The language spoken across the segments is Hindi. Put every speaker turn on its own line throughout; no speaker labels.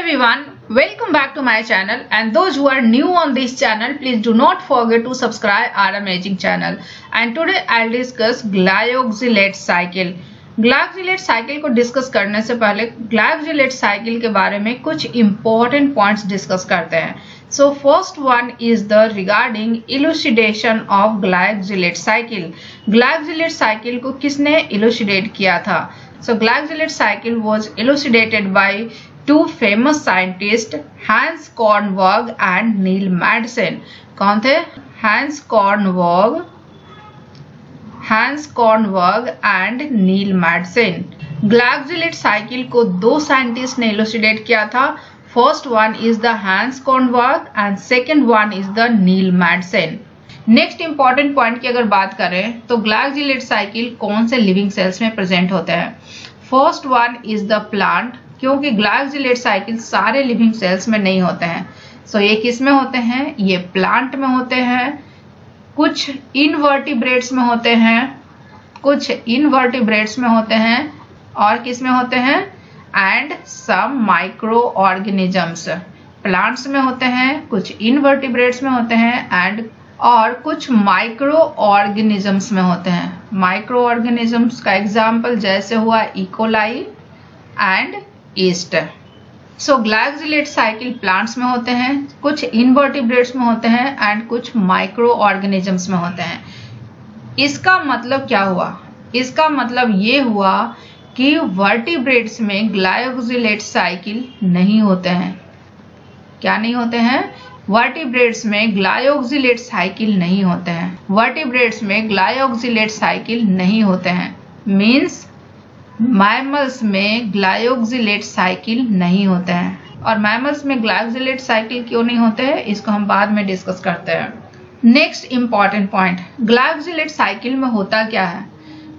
everyone, welcome back to my channel, and those who are new on this channel, please do not forget to subscribe our amazing channel. And today I'll discuss glyoxylate cycle. Glyoxylate cycle को डिस्कस करने से पहले ग्लायोक्सिलेट साइकिल के बारे में कुछ इंपॉर्टेंट पॉइंट्स डिस्कस करते हैं। So first one is the regarding elucidation of glyoxylate cycle. Glyoxylate cycle को किसने इलुसिडेट किया था? So glyoxylate cycle was elucidated by two famous scientists, Hans Kornberg and Neil Madsen। कौन थे? Hans Kornberg and Neil Madsen। Glyoxylate cycle को दो साइंटिस्ट ने इलुसिडेट किया था। First one is the Hans Kornberg and second one is the Neil Madsen. Next important point की अगर बात करें तो ग्लायोक्सिलेट साइकिल कौन से लिविंग सेल्स में प्रेजेंट होते हैं? First one is the plant, क्योंकि ग्लायोक्सिलेट साइकिल सारे लिविंग सेल्स में नहीं होते हैं। सो ये किस में होते हैं? ये प्लांट में होते हैं, कुछ इनवर्टिब्रेट्स में होते हैं, और किस में होते हैं? And some micro organisms. Plants में होते हैं, कुछ इनवर्टिब्रेट्स में होते हैं एंड और कुछ माइक्रो ऑर्गेनिजम्स में होते हैं। माइक्रो ऑर्गेनिजम्स का एग्जाम्पल जैसे हुआ E coli and yeast. So glyoxylate cycle plants में होते हैं, कुछ इनवर्टिब्रेट्स में होते हैं एंड कुछ माइक्रो ऑर्गेनिजम्स में होते हैं। इसका मतलब क्या हुआ? इसका मतलब ये हुआ कि वर्टिब्रेट्स में ग्लायोक्सिलेट साइकिल नहीं होते हैं। क्या नहीं होते हैं? वर्टिब्रेट्स में ग्लायोक्सिलेट साइकिल नहीं होते हैं। वर्टिब्रेट्स में ग्लायोक्सिलेट साइकिल नहीं होते हैं मीन्स मैमल्स में ग्लायोक्सिलेट साइकिल नहीं होते हैं। और मैमल्स में ग्लायोक्सिलेट साइकिल क्यों नहीं होते हैं, इसको हम बाद में डिस्कस करते हैं। नेक्स्ट इंपॉर्टेंट पॉइंट, ग्लायोक्सिलेट साइकिल में होता क्या है?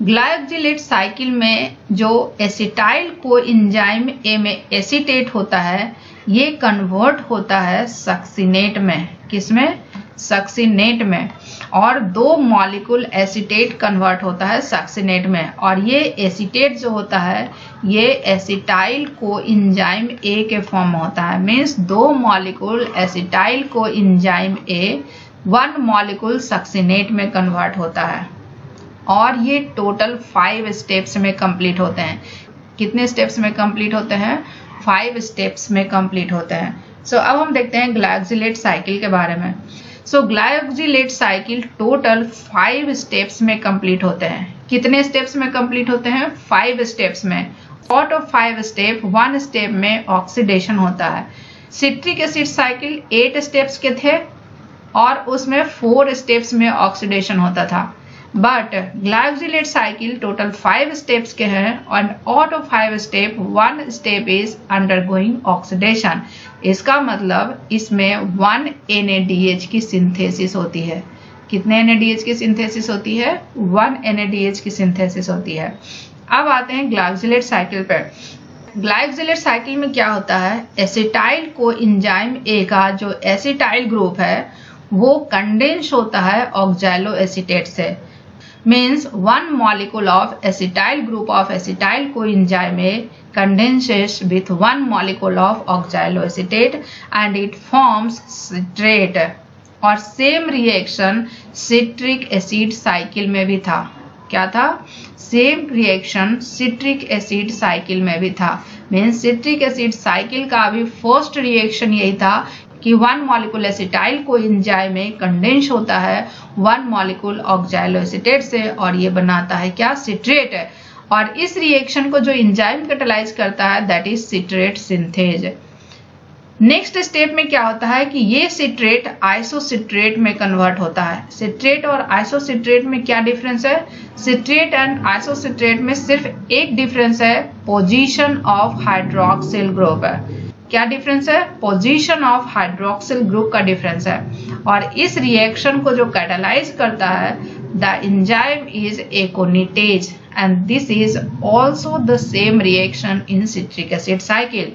ग्लायोक्सिलेट साइकिल में जो एसिटाइल कोएंजाइम ए में एसीटेट होता है, ये कन्वर्ट होता है सक्सिनेट में। किसमें? सक्सिनेट में। और दो मॉलिक्यूल एसीटेट कन्वर्ट होता है सक्सिनेट में, और ये एसीटेट जो होता है ये एसिटाइल कोएंजाइम ए के फॉर्म में होता है। मीन्स दो मॉलिक्यूल एसिटाइल कोएंजाइम ए, वन मॉलिक्यूल सक्सिनेट में कन्वर्ट होता है, और ये टोटल 5 स्टेप्स में कंप्लीट होते हैं। कितने स्टेप्स में कंप्लीट होते हैं? 5 स्टेप्स में कंप्लीट होते हैं। सो अब हम देखते हैं ग्लायोक्सिलेट साइकिल के बारे में। सो ग्लायोक्सिलेट साइकिल टोटल 5 स्टेप्स में कंप्लीट होते हैं। कितने स्टेप्स में कंप्लीट होते हैं? 5 स्टेप्स में। आउट ऑफ 5 स्टेप 1 स्टेप में ऑक्सीडेशन होता है। सिट्रिक एसिड साइकिल 8 स्टेप्स के थे और उसमें 4 स्टेप्स में ऑक्सीडेशन होता था। बट ग्लायोक्सिलेट साइकिल टोटल 5 स्टेप्स के हैं और out of 5 step 1 step is undergoing oxidation. इसका मतलब इसमें 1 NADH की सिंथेसिस होती है। कितने NADH की सिंथेसिस होती है? 1 NADH की सिंथेसिस होती है। अब आते हैं ग्लायोक्सिलेट साइकिल पर। ग्लायोक्सिलेट साइकिल में क्या होता है? एसिटाइल कोएंजाइम ए का जो एसिटाइल ग्रुप है वो कंडेंस होता है ऑक्सैलो एसीटेट से। means one molecule of acetyl group of acetyl coenzyme A condenses with one molecule of oxaloacetate and it forms citrate। और same reaction citric acid cycle में भी था। क्या था? Same reaction citric acid cycle में भी था। मीन्स सिट्रिक एसिड साइकिल का भी फर्स्ट रिएक्शन यही था कि 1 मॉलिक्यूल एसिटाइल कोएंजाइम में कंडेंस होता है 1 मॉलिक्यूल ऑक्सैलोएसीटेट से, और ये बनाता है क्या? सिट्रेट। और इस रिएक्शन को जो एंजाइम कैटालाइज करता है that is citrate synthase. Next step में क्या होता है कि ये सिट्रेट आइसोसिट्रेट में कन्वर्ट होता है। सिट्रेट और आइसोसिट्रेट में क्या डिफरेंस है? सिट्रेट एंड आइसोसिट्रेट में सिर्फ एक डिफरेंस है, पोजीशन ऑफ हाइड्रोक्सिल ग्रुप है। क्या डिफरेंस है? पोजीशन ऑफ हाइड्रोक्सिल ग्रुप का डिफरेंस है। और इस रिएक्शन को जो कैटालाइज करता है the enzyme is एकोनिटेज and this is also the same reaction in citric acid cycle.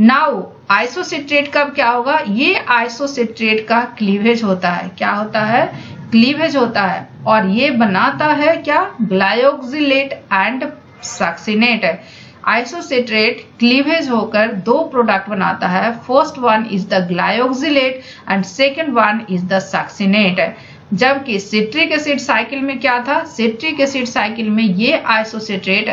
Now isocitrate कब क्या होगा? ये आइसोसिट्रेट का क्लीवेज होता है। क्या होता है? क्लीवेज होता है, और ये बनाता है क्या? ग्लायोक्सिलेट एंड सक्सिनेट। आइसोसिट्रेट क्लीवेज होकर दो प्रोडक्ट बनाता है। First one is the glyoxylate and second one is the succinate. जबकि सिट्रिक एसिड साइकिल में क्या था, सिट्रिक एसिड साइकिल में ये आइसोसिट्रेट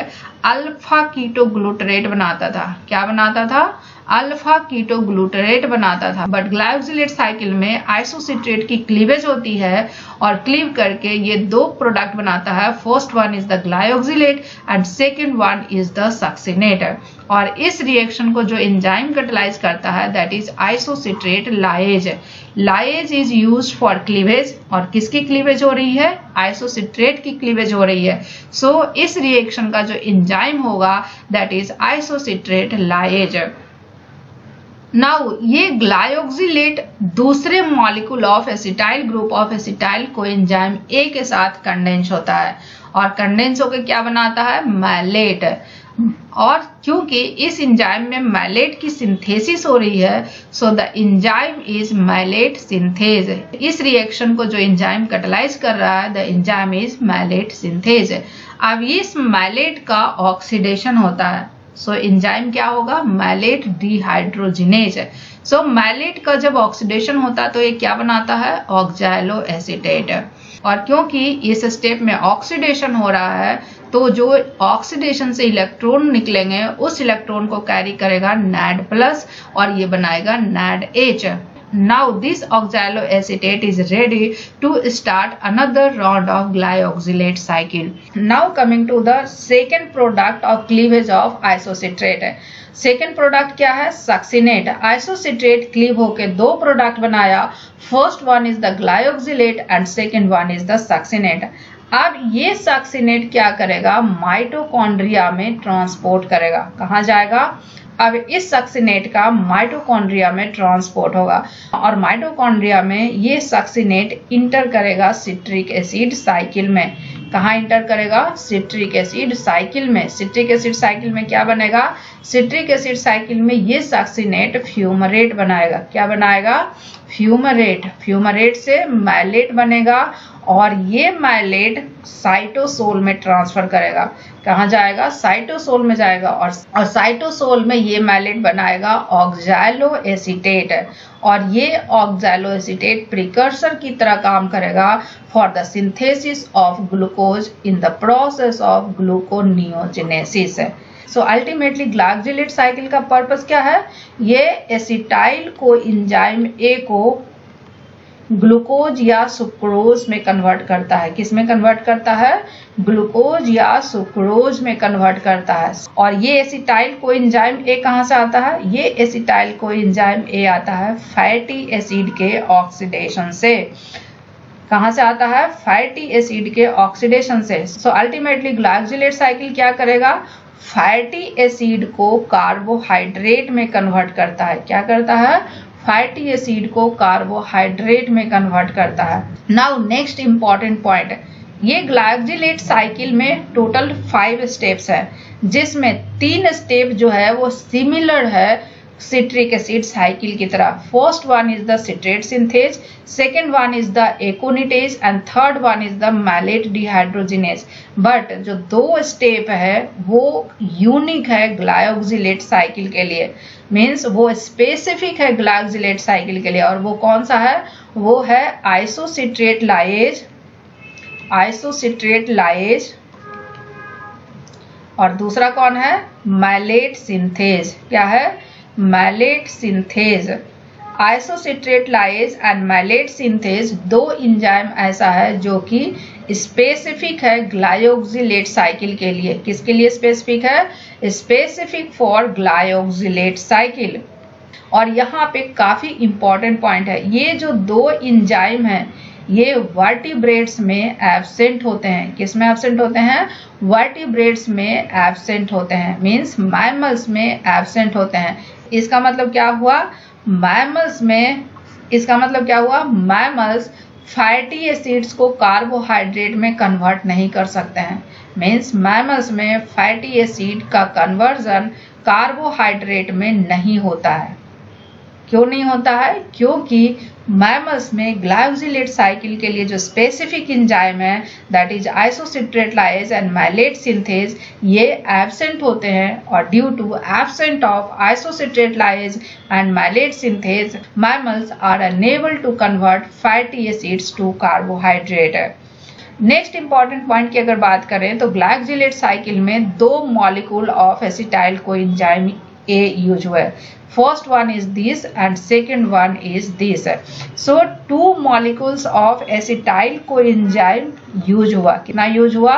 अल्फा कीटोग्लूटरेट बनाता था। क्या बनाता था, अल्फा कीटोग्लूटरेट बनाता था। बट ग्लाइऑक्सिलेट साइकिल में आइसोसिट्रेट की क्लीवेज होती है और क्लीव करके ये दो प्रोडक्ट बनाता है। First one is the glyoxylate and second one is the succinate. और इस रिएक्शन को जो एंजाइम कैटलाइज करता है that is isocitrate lyase. Lyase is used for cleavage, और किसकी क्लीवेज हो रही है, आइसोसिट्रेट की क्लीवेज हो रही है। सो इस रिएक्शन का जो एंजाइम होगा दैट इज आइसोसिट्रेट लाएज। नाउ ये ग्लाइऑक्सिलेट दूसरे molecule of acetyl group of acetyl coenzyme ए के साथ कंडेंस होता है, और कंडेंस होकर क्या बनाता है, मैलेट। और क्योंकि इस एंजाइम में मैलेट की सिंथेसिस हो रही है, so the enzyme is malate synthase. इस रिएक्शन को जो एंजाइम कैटलाइज कर रहा है the enzyme is malate synthase. अब इस मैलेट का ऑक्सीडेशन होता है, सो एंजाइम क्या होगा, मैलेट डिहाइड्रोजिनेज। सो मैलेट का जब ऑक्सीडेशन होता है तो ये क्या बनाता है, ऑक्सैलो एसीटेट। और क्योंकि इस स्टेप में ऑक्सीडेशन हो रहा है तो जो ऑक्सीडेशन से इलेक्ट्रॉन निकलेंगे उस इलेक्ट्रॉन को कैरी करेगा NAD+ और ये बनाएगा NADH। Now this oxaloacetate is ready to start another round of glyoxylate cycle. Now coming to the second product of cleavage of isocitrate. Second product क्या है, सक्सिनेट। आइसोसिट्रेट क्लीव होके दो प्रोडक्ट बनाया। First one is the glyoxylate and second one is the succinate. अब ये सक्सिनेट क्या करेगा, माइटोकॉन्ड्रिया में ट्रांसपोर्ट करेगा। कहाँ जाएगा, अब इस सक्सिनेट का माइटोकॉन्ड्रिया में ट्रांसपोर्ट होगा, और माइटोकॉन्ड्रिया में ये सक्सिनेट इंटर करेगा सिट्रिक एसिड साइकिल में। कहाँ इंटर करेगा, सिट्रिक एसिड साइकिल में। सिट्रिक एसिड साइकिल में क्या बनेगा, सिट्रिक एसिड साइकिल में ये सक्सिनेट फ्यूमरेट बनाएगा। क्या बनाएगा, फ्यूमरेट। फ्यूमरेट से मैलेट बनेगा, और ये मैलेट साइटोसोल में ट्रांसफर करेगा। कहाँ जाएगा, साइटोसोल में जाएगा, और साइटोसोल में ये मैलेट बनाएगा ऑक्सैलो एसीटेट, और ये ऑक्सैलो एसीटेट प्रिकर्सर की तरह काम करेगा for the synthesis of glucose in the process of gluconeogenesis. So ultimately glyoxylate cycle का पर्पस क्या है, ये एसिटाइल को एंजाइम ए को ग्लूकोज या सुक्रोज में कन्वर्ट करता है। किस में कन्वर्ट करता है, ग्लूकोज या सुक्रोज में कन्वर्ट करता है। और ये एसिटाइल कोएंजाइम ए कहाँ से आता है, ये एसिटाइल कोएंजाइम ए आता है फैटी एसिड के ऑक्सीडेशन से। कहाँ से आता है, फैटी एसिड के ऑक्सीडेशन से। सो अल्टीमेटली ग्लाइऑक्सिलेट साइकिल क्या करेगा, फैटी एसिड को कार्बोहाइड्रेट में कन्वर्ट करता है। क्या करता है, फैटी एसिड को कार्बोहाइड्रेट में कन्वर्ट करता है। नाउ नेक्स्ट इंपॉर्टेंट पॉइंट, ये ग्लाइऑक्सिलेट साइकिल में टोटल 5 स्टेप्स है, जिसमें 3 स्टेप जो है वो सिमिलर है सिट्रिक एसिड साइकिल की तरह। First one is the citrate synthase, second one is the aconitase and third one is the malate dehydrogenase. But जो 2 स्टेप है वो यूनिक है ग्लाइऑक्सिलेट साइकिल के लिए, मीन्स वो स्पेसिफिक है ग्लाइऑक्सिलेट साइकिल के लिए। और वो कौन सा है, वो है आइसोसिट्रेट लाएज, आइसोसिट्रेट लाएज, और दूसरा कौन है, मैलेट सिंथेज। क्या है, malate synthase. Isocitrate lyase and malate synthase 2 enzyme ऐसा है जो कि स्पेसिफिक है ग्लाइऑक्सिलेट साइकिल के लिए। किसके लिए स्पेसिफिक है, स्पेसिफिक फॉर ग्लाइऑक्सिलेट साइकिल। और यहाँ पे काफी इंपॉर्टेंट पॉइंट है, ये जो 2 एंजाइम हैं ये वर्टिब्रेट्स में एब्सेंट होते हैं। किस में एब्सेंट होते हैं, वर्टिब्रेट्स में एब्सेंट होते हैं, मीन्स मैमल्स में एब्सेंट होते हैं। इसका मतलब क्या हुआ, मैमल्स में, इसका मतलब क्या हुआ, मैमल्स फैटी एसिड्स को कार्बोहाइड्रेट में कन्वर्ट नहीं कर सकते हैं। मीन्स मैमल्स में फैटी एसिड का कन्वर्जन कार्बोहाइड्रेट में नहीं होता है। क्यों नहीं होता है? क्योंकि मैमल्स में ग्लाइकोसिलेट साइकिल के लिए जो स्पेसिफिक एंजाइम है that is isocitrate lyase and malate synthase, ये एब्सेंट होते हैं, और due to absent of isocitrate lyase and malate synthase mammals are unable to convert fatty acids to carbohydrate. Next important point की अगर बात करें तो ग्लाइकोसिलेट साइकिल में 2 molecule of acetyl coenzyme A use हुआ है। First one is this and second one is this. So 2 molecules of acetyl coenzyme use हुआ। कितना यूज हुआ?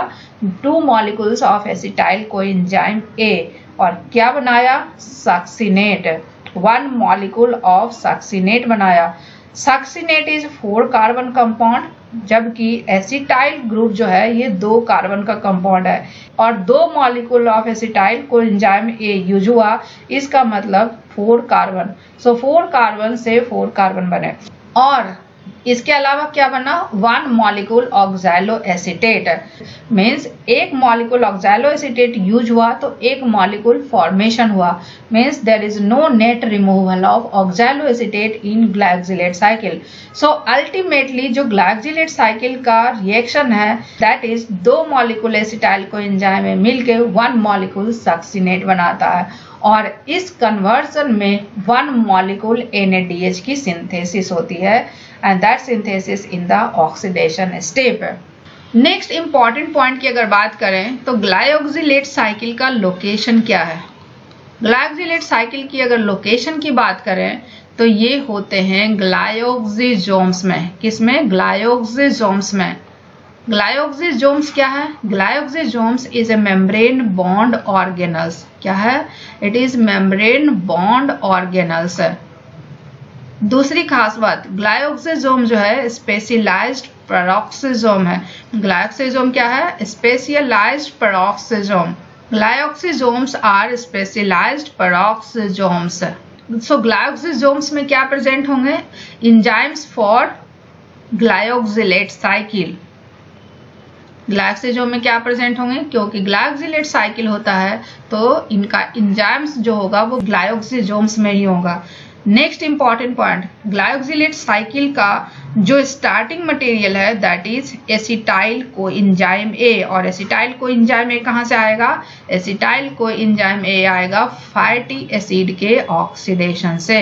2 molecules of acetyl coenzyme A, और क्या बनाया? सक्सिनेट। 1 molecule of सक्सिनेट बनाया। सक्सिनेट इज 4 कार्बन कंपाउंड, जबकि एसिटाइल ग्रुप जो है ये 2 कार्बन का कंपाउंड है, और 2 molecule of acetyl coenzyme A use हुआ, इसका मतलब 4 कार्बन। सो 4 कार्बन से 4 कार्बन बने, और इसके अलावा क्या बना? 1 molecule oxaloacetate, means 1 molecule oxaloacetate use हुआ तो 1 मॉलिक्यूल फॉर्मेशन हुआ, means there is no net removal of oxaloacetate in glyoxylate cycle. So ultimately जो ग्लाइकोसिलेट साइकिल का रिएक्शन है that is 2 molecule acetyl coenzyme में मिलके 1 मॉलिक्यूल सक्सिनेट बनाता है, और इस कन्वर्सन में 1 मॉलिक्यूल NADH की सिंथेसिस होती है, and that synthesis in the oxidation step. Next important point की अगर बात करें तो ग्लाइकोसिलेट साइकिल का लोकेशन क्या है? ग्लाइकोसिलेट साइकिल की अगर लोकेशन की बात करें तो ये होते हैं ग्लाइकोसिसोम्स में। किसमें? ग्लाइकोसिसोम्स में। ग्लाइकोसिसोम्स क्या है? Glyoxysomes is a membrane bound organelles. क्या है? It is membrane bound organelles. दूसरी खास बात, ग्लाइकोसिसोम जो है स्पेशलाइज्ड पेरोक्सिसोम है। ग्लाइकोसिसोम क्या है? Specialised peroxisome. Glyoxysomes are specialised peroxisomes. So glyoxysomes में क्या प्रेजेंट होंगे? Enzymes for glyoxylate cycle. Glyoxysome में क्या प्रेजेंट होंगे? क्योंकि ग्लाइकोसिलेट साइकिल होता है तो इनका एंजाइम्स जो होगा वो ग्लाइकोसिसोम्स में ही होगा। नेक्स्ट इंपॉर्टेंट पॉइंट, ग्लाइकोसिलेट साइकिल का जो स्टार्टिंग मटेरियल है that is acetyl coenzyme A, और एसिटाइल कोएंजाइम ए कहाँ से आएगा? एसिटाइल कोएंजाइम ए आएगा फैटी एसिड के ऑक्सीडेशन से।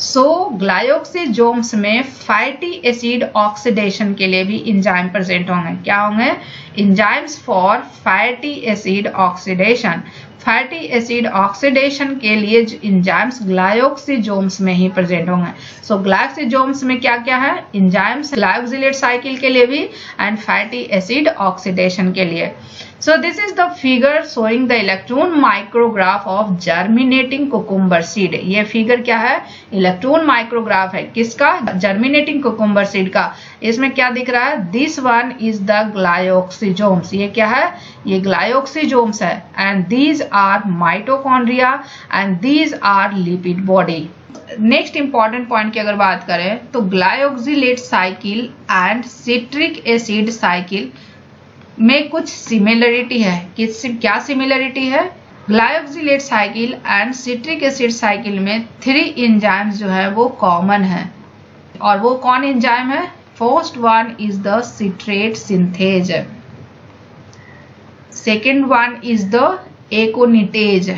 सो ग्लाइकोसिसोम्स में फैटी एसिड ऑक्सीडेशन के लिए भी एंजाइम प्रेजेंट होंगे। क्या होंगे? Enzymes for fatty acid oxidation. Fatty acid oxidation के लिए एंजाइम्स ग्लाइकोसिसोम्स में ही प्रेजेंट होंगे। सो ग्लाइकोसिसोम्स में क्या क्या है? एंजाइम्स ग्लाइकोसिलेट साइकिल के लिए भी एंड फैटी एसिड ऑक्सीडेशन के लिए। So this is the figure showing the electron micrograph of germinating cucumber seed. ये फिगर क्या है? इलेक्ट्रॉन माइक्रोग्राफ है। किसका? जर्मिनेटिंग कुकुम्बर सीड का। इसमें क्या दिख रहा है? This one is the glyoxysomes. ये क्या है? ये ग्लाइकोसिसोम्स है, and these are mitochondria and these are lipid body. Next important point की अगर बात करें तो glyoxylate cycle and citric acid cycle में कुछ सिमिलरिटी है। किससे क्या सिमिलरिटी है? Glyoxylate cycle and citric acid cycle में 3 एंजाइम्स जो है वो कॉमन है, और वो कौन एंजाइम है? First one is the citrate synthase, second one is the aconitase,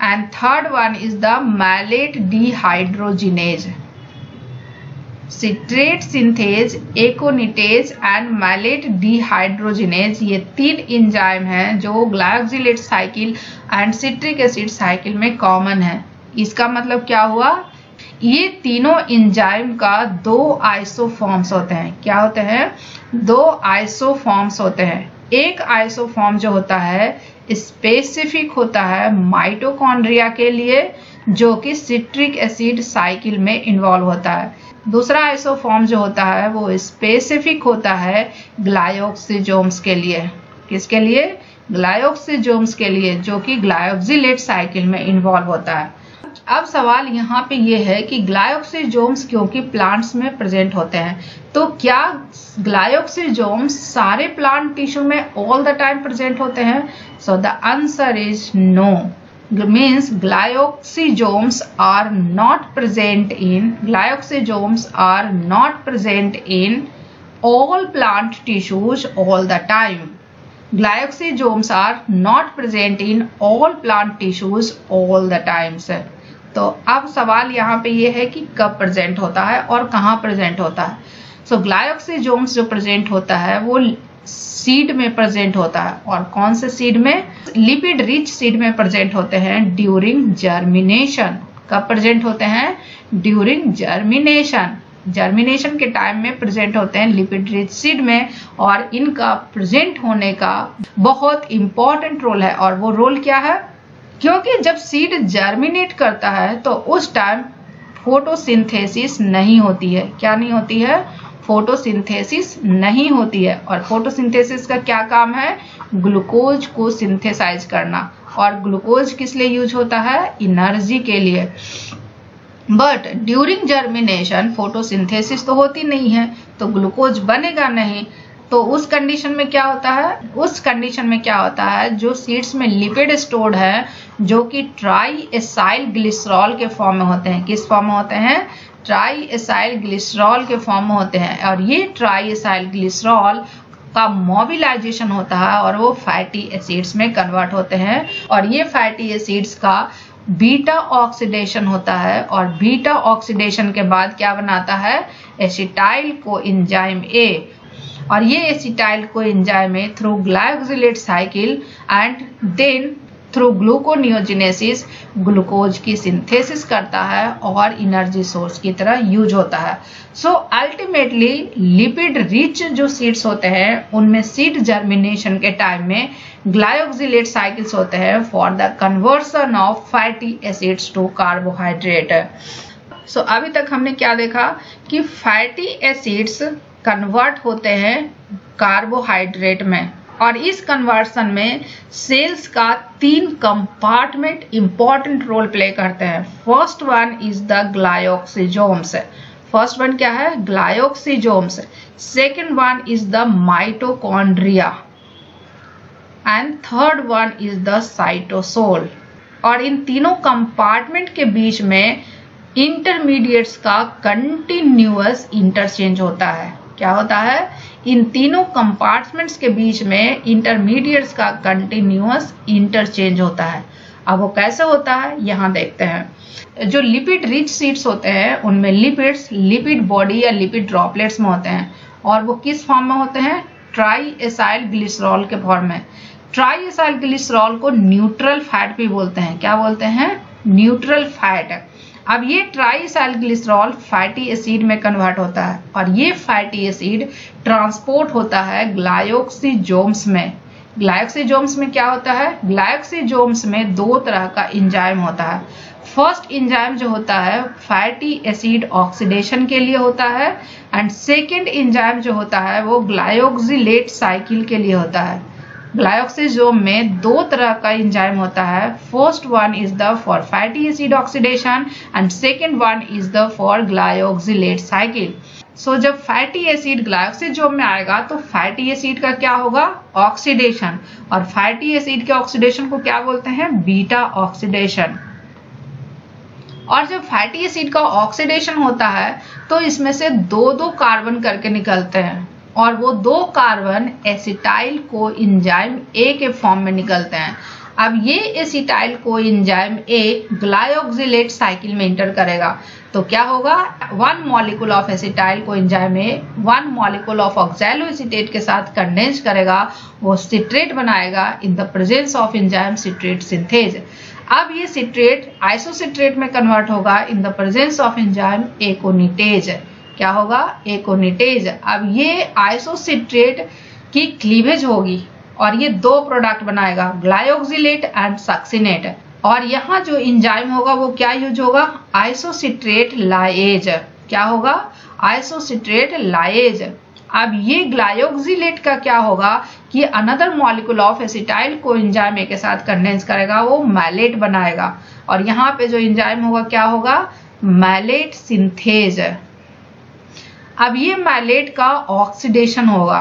and third one is the malate dehydrogenase. Citrate synthase, aconitase and malate dehydrogenase, ये 3 एंजाइम हैं जो glyoxylate cycle and citric acid cycle में कॉमन है। इसका मतलब क्या हुआ? ये तीनों एंजाइम का 2 आइसोफॉर्म्स होते हैं। क्या होते हैं? 2 आइसोफॉर्म्स होते हैं। एक आइसोफॉर्म जो होता है स्पेसिफिक होता है माइटोकॉन्ड्रिया के लिए, जो कि सिट्रिक एसिड साइकिल में इन्वॉल्व होता है। दूसरा आइसोफॉर्म जो होता है वो स्पेसिफिक होता है ग्लाइकोसिसोम्स के लिए। किसके लिए? ग्लाइकोसिसोम्स के लिए, जो कि ग्लाइकोसिलेट साइकिल में इन्वॉल्व होता है। अब सवाल यहाँ पे ये है कि ग्लाइकोसिसोम्स क्योंकि प्लांट्स में प्रेजेंट होते हैं, तो क्या ग्लाइकोसिसोम्स सारे प्लांट टिश्यू में ऑल द टाइम प्रेजेंट होते हैं? So the answer is no. means glyoxysomes are not present in all plant tissues all the time. Glyoxysomes are not present in all plant tissues all the times. तो अब सवाल यहाँ पे ये है कि कब प्रेजेंट होता है और कहाँ प्रेजेंट होता है. सो ग्लायोक्सिजोम्स जो प्रेजेंट होता है वो सीड में प्रेजेंट होता है. और कौन से सीड में? लिपिड रिच सीड में प्रेजेंट होते हैं ड्यूरिंग जर्मिनेशन. कब प्रेजेंट होते हैं? During germination. जर्मिनेशन के टाइम में प्रेजेंट होते हैं लिपिड रिच सीड में. और इनका प्रेजेंट होने का बहुत इंपॉर्टेंट रोल है. और वो रोल क्या है? क्योंकि जब सीड जर्मिनेट करता है तो उस टाइम फोटोसिंथेसिस नहीं होती है. क्या नहीं होती है? फोटोसिंथेसिस नहीं होती है. और फोटोसिंथेसिस का क्या काम है? ग्लूकोज को सिंथेसाइज करना. और ग्लूकोज किस लिए यूज होता है? एनर्जी के लिए. बट ड्यूरिंग जर्मिनेशन फोटोसिंथेसिस तो होती नहीं है तो ग्लूकोज बनेगा नहीं. तो उस कंडीशन में क्या होता है? जो सीड्स में लिपिड स्टोर्ड है जो कि ट्राई एसाइल ग्लिसरॉल के फॉर्म में होते हैं. किस फॉर्म में होते हैं? ट्राई एसाइल ग्लिसरॉल के फॉर्म में होते हैं. और ये ट्राई एसाइल ग्लिसरॉल का मोबिलाइजेशन होता है और वो फैटी एसिड्स में कन्वर्ट होते हैं. और ये फैटी एसिड्स का बीटा ऑक्सीडेशन होता है. और बीटा ऑक्सीडेशन के बाद क्या बनाता है? Acetyl coenzyme A. और ये acetyl coenzyme A through glyoxylate cycle and then through gluconeogenesis glucose की सिंथेसिस करता है और एनर्जी सोर्स की तरह यूज होता है. सो अल्टीमेटली लिपिड रिच जो सीड्स होते हैं उनमें सीड जर्मिनेशन के टाइम में ग्लाइकोसिलेट साइकिल्स होते हैं for the conversion of fatty acids to carbohydrate. So अभी तक हमने क्या देखा कि फैटी एसिड्स कन्वर्ट होते हैं कार्बोहाइड्रेट में. और इस कन्वर्सन में सेल्स का 3 कंपार्टमेंट इंपॉर्टेंट रोल प्ले करते हैं. First one is the glyoxysomes. First one क्या है? Glyoxysomes. Second one is the mitochondria and third one is the cytosol. और इन तीनों कंपार्टमेंट के बीच में इंटरमीडिएट्स का कंटिन्यूअस इंटरचेंज होता है. क्या होता है? इन तीनों कंपार्टमेंट्स के बीच में इंटरमीडिएट्स का कंटिन्यूअस इंटरचेंज होता है. अब वो कैसे होता है यहाँ देखते हैं. जो लिपिड रिच सीड्स होते हैं उनमें लिपिड्स लिपिड बॉडी या लिपिड ड्रॉपलेट्स में होते हैं. और वो किस फॉर्म में होते हैं? ट्राई एसाइल ग्लिसरॉल के फॉर्म में. ट्राई एसाइल ग्लिसरॉल को न्यूट्रल फैट भी बोलते हैं. क्या बोलते हैं? Neutral fat. अब ये try acyl glycerol fatty acid में कन्वर्ट होता है और ये फैटी एसिड ट्रांसपोर्ट होता है ग्लायोक्सिजोम्स में. ग्लायोक्सिजोम्स में क्या होता है? ग्लायोक्सिजोम्स में 2 तरह का एंजाइम होता है. फर्स्ट एंजाइम जो होता है फैटी एसिड ऑक्सीडेशन के लिए होता है एंड सेकेंड एंजाइम जो होता है वो ग्लायोक्सिलेट साइकिल के लिए होता है. ग्लायोक्सिजोम में 2 तरह का एंजाइम होता है. First one is the for fatty acid oxidation and second one is the for glyoxylate cycle. So जब फैटी एसिड ग्लायोक्सिजोम में आएगा तो फैटी एसिड का क्या होगा? ऑक्सीडेशन. और फैटी एसिड के ऑक्सीडेशन को क्या बोलते हैं? Beta oxidation. और जब फैटी एसिड का ऑक्सीडेशन होता है तो इसमें से 2-2 कार्बन करके निकलते हैं और वो 2 कार्बन एसिटाइल कोएंजाइम ए के फॉर्म में निकलते हैं. अब ये acetyl coenzyme A glyoxylate cycle में इंटर करेगा तो क्या होगा? 1 molecule of acetyl coenzyme A 1 molecule of oxaloacetate के साथ कंडेंस करेगा. वो सिट्रेट बनाएगा in the presence of enzyme citrate synthase. अब ये सिट्रेट आइसोसिट्रेट में कन्वर्ट होगा in the presence of enzyme aconitase. क्या होगा? एकोनिटेज. अब ये आइसोसिट्रेट की क्लीवेज होगी और ये 2 प्रोडक्ट बनाएगा ग्लायोक्सिलेट एंड सक्सिनेट. और यहाँ जो एंजाइम होगा वो क्या यूज होगा? आइसोसिट्रेट लाएज. क्या होगा? आइसोसिट्रेट लाएज. अब ये ग्लायोक्सिलेट का क्या होगा कि another molecule of acetyl coenzyme ए के साथ कंडेंस करेगा, वो मैलेट बनाएगा. और यहाँ पे जो एंजाइम होगा क्या होगा? Malate synthase. अब ये मैलेट का ऑक्सीडेशन होगा.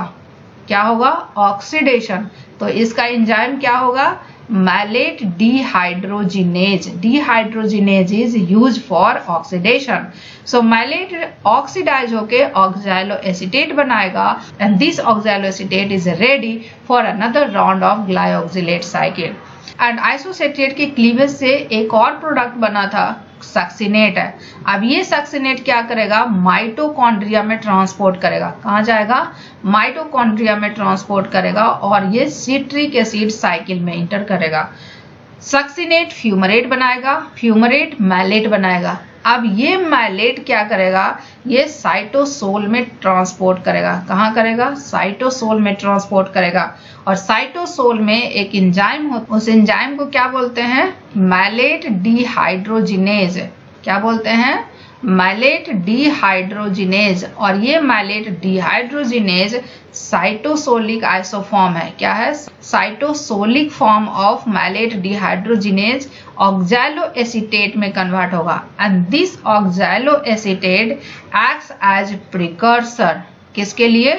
क्या होगा? ऑक्सीडेशन. तो इसका एंजाइम क्या होगा? malate dehydrogenase. Dehydrogenase is used for oxidation. So malate oxidize होके oxaloacetate बनाएगा and this oxaloacetate is ready for another round of glyoxylate cycle. And आइसोसेटेट के क्लीवेज से एक और प्रोडक्ट बना था सक्सिनेट है। अब ये सक्सिनेट क्या करेगा, माइटोकॉन्ड्रिया में ट्रांसपोर्ट करेगा। कहाँ जाएगा, माइटोकॉन्ड्रिया में ट्रांसपोर्ट करेगा और ये सिट्रिक एसिड साइकिल में इंटर करेगा। सक्सिनेट फ्यूमरेट बनाएगा, फ्यूमरेट मैलेट बनाएगा। अब ये मैलेट क्या करेगा, ये साइटोसोल में ट्रांसपोर्ट करेगा। कहाँ करेगा, साइटोसोल में ट्रांसपोर्ट करेगा। और साइटोसोल में एक एंजाइम हो, उस एंजाइम को क्या बोलते हैं, मैलेट डिहाइड्रोजिनेज। क्या बोलते हैं, मैलेट डिहाइड्रोजिनेज। और ये मैलेट डिहाइड्रोजिनेज साइटोसोलिक आइसोफॉर्म है। क्या है, cytosolic form of malate dehydrogenase oxaloacetate में कन्वर्ट होगा and this oxaloacetate acts as precursor. किसके लिए,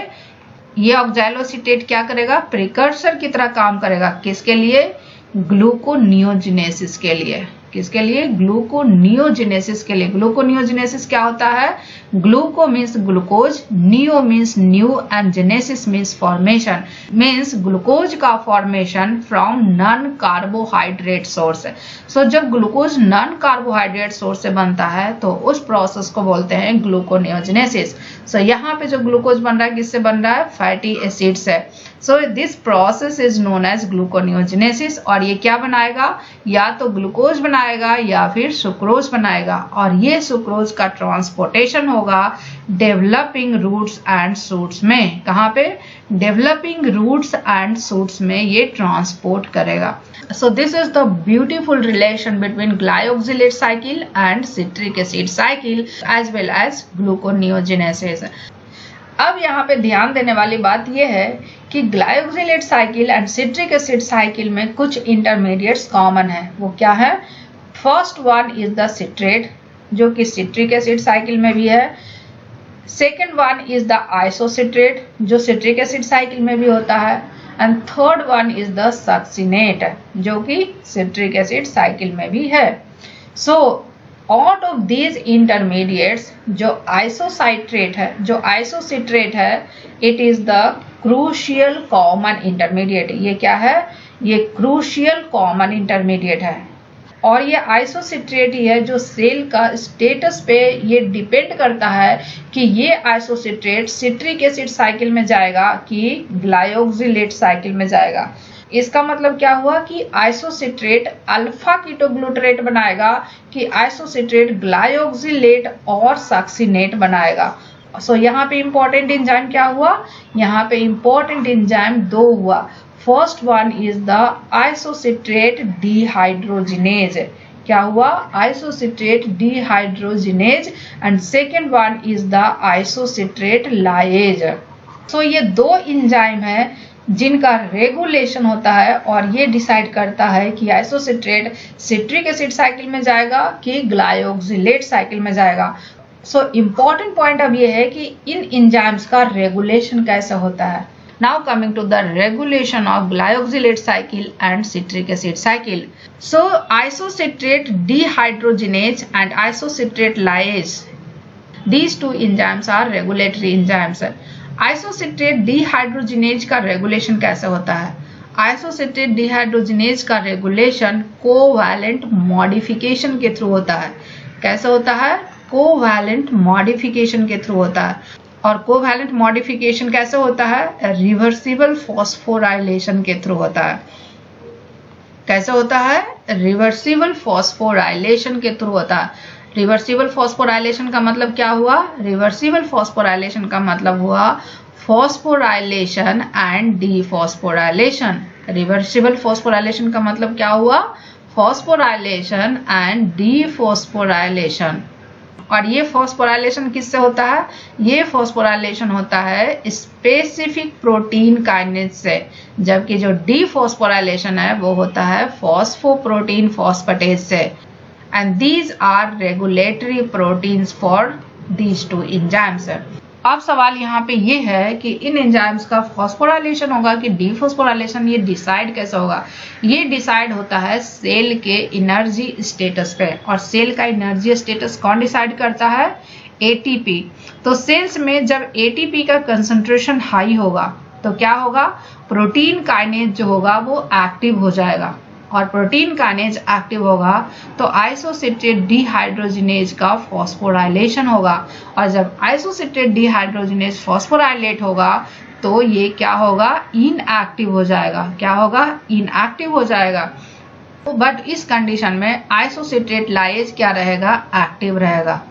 ये ऑक्सैलोएसीटेट क्या करेगा, प्रिकर्सर की तरह काम करेगा। किसके लिए, ग्लूकोनियोजिनेसिस के लिए। किसके लिए, ग्लूकोनियोजिनेसिस के लिए। ग्लूकोनियोजिनेसिस क्या होता है, gluco means glucose, neo means new and genesis means formation, means glucose का formation from non carbohydrate source. So जब ग्लूकोज नॉन कार्बोहाइड्रेट सोर्स से बनता है तो उस प्रोसेस को बोलते हैं ग्लूकोनियोजिनेसिस। सो यहाँ पे जो ग्लूकोज बन रहा है किससे बन रहा है, फैटी एसिड से। So this process is known as gluconeogenesis. और ये क्या बनाएगा, या तो ग्लूकोज बनाएगा या फिर सुक्रोज बनाएगा। और ये सुक्रोज का ट्रांसपोर्टेशन होगा डेवलपिंग रूट्स एंड शूट्स में। कहाँ पे, डेवलपिंग रूट्स एंड शूट्स में ये ट्रांसपोर्ट करेगा। So this is the beautiful relation between glyoxylate cycle and citric acid cycle as well as gluconeogenesis. अब यहाँ पे ध्यान देने वाली बात यह है कि glyoxylate cycle and citric acid cycle में कुछ इंटरमीडिएट्स कॉमन है। वो क्या है, first one is the citrate जो कि सिट्रिक एसिड साइकिल में भी है। Second one is the isocitrate जो सिट्रिक एसिड साइकिल में भी होता है। And third one is the succinate जो कि सिट्रिक एसिड साइकिल में भी है। So out of these intermediates जो आइसोसाइट्रेट है, जो आइसोसिट्रेट है, it is the crucial common intermediate. ये क्या है, ये क्रूशियल कॉमन इंटरमीडिएट है। और ये आइसोसिट्रेट ही है जो सेल का स्टेटस पे ये डिपेंड करता है कि ये आइसोसिट्रेट सिट्रिक एसिड साइकिल में जाएगा कि ग्लायोक्सिलेट साइकिल में जाएगा। इसका मतलब क्या हुआ कि आइसोसिट्रेट अल्फा कीटोग्लूटरेट बनाएगा कि आइसोसिट्रेट ग्लायोक्सिलेट और सक्सिनेट बनाएगा। सो यहाँ पे इंपॉर्टेंट एंजाइम क्या हुआ, यहाँ पे इंपॉर्टेंट एंजाइम दो हुआ। First one is the isocitrate dehydrogenase. क्या हुआ, isocitrate dehydrogenase. And second one is the isocitrate lyase. So ये दो एंजाइम है जिनका रेगुलेशन होता है और ये डिसाइड करता है कि आइसोसिट्रेट सिट्रिक एसिड साइकिल में जाएगा कि ग्लायोक्सिलेट साइकिल में जाएगा। सो इम्पॉर्टेंट पॉइंट अब ये है कि इन एंजाइम्स का रेगुलेशन कैसे होता है। Now coming to the regulation of glyoxylate cycle and citric acid cycle. So isocitrate dehydrogenase and isocitrate lyase, these two enzymes are regulatory enzymes। Isocitrate dehydrogenase का रेगुलेशन कैसे होता है, आइसोसिट्रेट डिहाइड्रोजिनेज का रेगुलेशन कोवैलेंट मॉडिफिकेशन के थ्रू होता है। कैसे होता है, कोवैलेंट मॉडिफिकेशन के थ्रू होता है। और कोवैलेंट मॉडिफिकेशन कैसे होता है, रिवर्सिबल फॉस्फोराइलेशन के थ्रू होता है। कैसे होता है, रिवर्सिबल फॉस्फोराइलेशन के थ्रू होता है। रिवर्सिबल फॉस्फोराइलेशन का मतलब क्या हुआ, रिवर्सिबल फॉस्फोराइलेशन का मतलब हुआ phosphorylation and dephosphorylation. Reversible phosphorylation का मतलब क्या हुआ, फॉस्फोराइलेशन एंड डीफॉस्फोराइलेशन। और ये फॉस्फोराइलेशन किससे होता है, ये फॉस्फोराइलेशन होता है स्पेसिफिक प्रोटीन काइनेज से, जबकि जो डीफॉस्फोराइलेशन है वो होता है फॉस्फोप्रोटीन फॉस्फेटेज से। And these are regulatory proteins for these two enzymes। अब सवाल यहाँ पे ये है कि इन एंजाइम्स का फॉस्फोराइलेशन होगा कि डीफॉस्फोराइलेशन, ये डिसाइड कैसे होगा? ये डिसाइड होता है सेल के एनर्जी स्टेटस पे। और सेल का एनर्जी स्टेटस कौन डिसाइड करता है? एटीपी। तो सेल्स में जब एटीपी का कंसंट्रेशन हाई होगा तो क्या होगा? प्रोटीन काइनेज जो होगा वो एक्टिव हो जाएगा, और प्रोटीन काइनेज एक्टिव होगा तो आइसोसिट्रेट डिहाइड्रोजिनेज का फॉस्फोराइलेशन होगा, और जब आइसोसिट्रेट डिहाइड्रोजिनेज फॉस्फोराइलेट होगा तो ये क्या होगा? इनएक्टिव हो जाएगा। क्या होगा? इनएक्टिव हो जाएगा। बट इस कंडीशन में आइसोसिट्रेट लाइएज क्या रहेगा? एक्टिव रहेगा।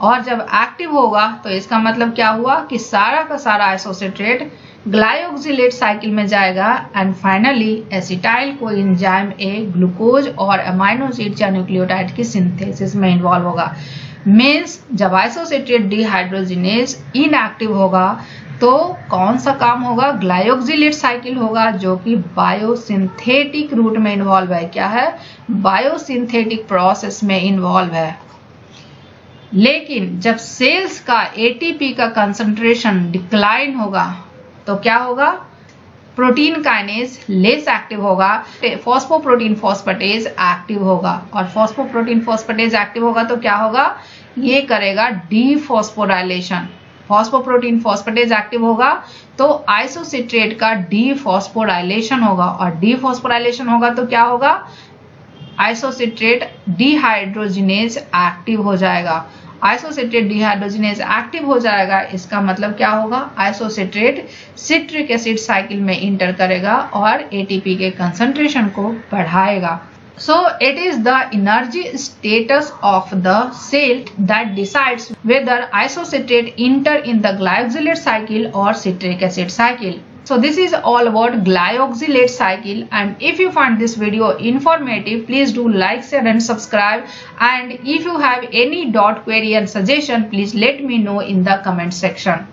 और जब एक्टिव होगा तो इसका मतलब क्या हुआ कि सारा का सारा आइसोसिट्रेट ग्लाइऑक्सिलेट साइकिल में जाएगा and finally acetyl coenzyme A glucose और अमाइनो एसिड या न्यूक्लियोटाइड की सिंथेसिस में इन्वॉल्व होगा। मीन्स जब आइसोसिट्रेट डिहाइड्रोजिनेज इनएक्टिव होगा तो कौन सा काम होगा? ग्लाइऑक्सिलेट साइकिल होगा, जो कि बायोसिंथेटिक रूट में इन्वॉल्व है। क्या है? बायोसिंथेटिक प्रोसेस में इन्वॉल्व है। लेकिन जब सेल्स का एटीपी का कंसंट्रेशन डिक्लाइन होगा तो क्या होगा? प्रोटीन काइनेज लेस एक्टिव होगा, फॉस्फोप्रोटीन फॉस्फेटेज एक्टिव होगा, और फॉस्फोप्रोटीन फॉस्फेटेज एक्टिव होगा तो क्या होगा? ये करेगा डीफॉस्फोराइलेशन। फॉस्फोप्रोटीन फॉस्फेटेज एक्टिव होगा तो आइसोसिट्रेट का डीफॉस्फोराइलेशन होगा, और डीफॉस्फोराइलेशन होगा तो क्या होगा? आइसोसिट्रेट डिहाइड्रोजिनेज एक्टिव हो जाएगा। आइसोसिट्रेट डिहाइड्रोजिनेज एक्टिव हो जाएगा, इसका मतलब क्या होगा? आइसोसिट्रेट सिट्रिक एसिड साइकिल में इंटर करेगा और एटीपी के कंसंट्रेशन को बढ़ाएगा। So it is the energy status of the cell that decides whether isocitrate enter in the glyoxylate cycle or citric acid cycle. So this is all about glyoxylate cycle, and if you find this video informative, please do like, share and subscribe, and if you have any doubt, query and suggestion, please let me know in the comment section.